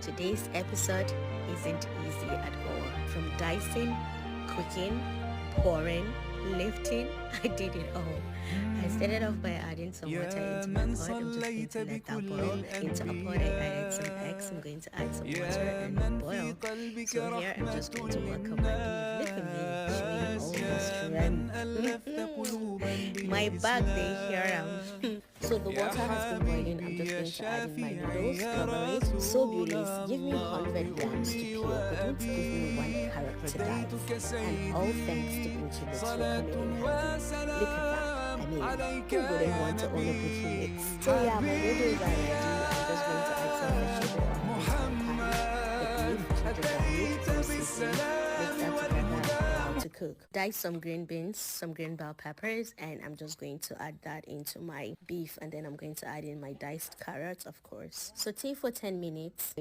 Today's episode isn't easy at all. From dicing, cooking, pouring, lifting, I did it all. I started off by adding some water into my pot. I'm just going to let that boil. Into a pot, I added some eggs. I'm going to add some water and boil. So here, I'm just going to work up my beef. Look at me, showing all the strength. My back, they hear So the water has been boiling. I'm just going to add in my noodles, cover it. So beauties, give me 100 yams to peel, but don't give me 1 carrot to dice. And all thanks to Pinterest for coming in handy. Look at that. I mean, who wouldn't want to own a booking mix? So yeah, my noodles are ready. I'm just going to add some vegetable oil, the beef, the garlic, some seasoning, mix that together, to cook. Dice some green beans, some green bell peppers, and I'm just going to add that into my beef, and then I'm going to add in my diced carrots, of course. Saute for 10 minutes.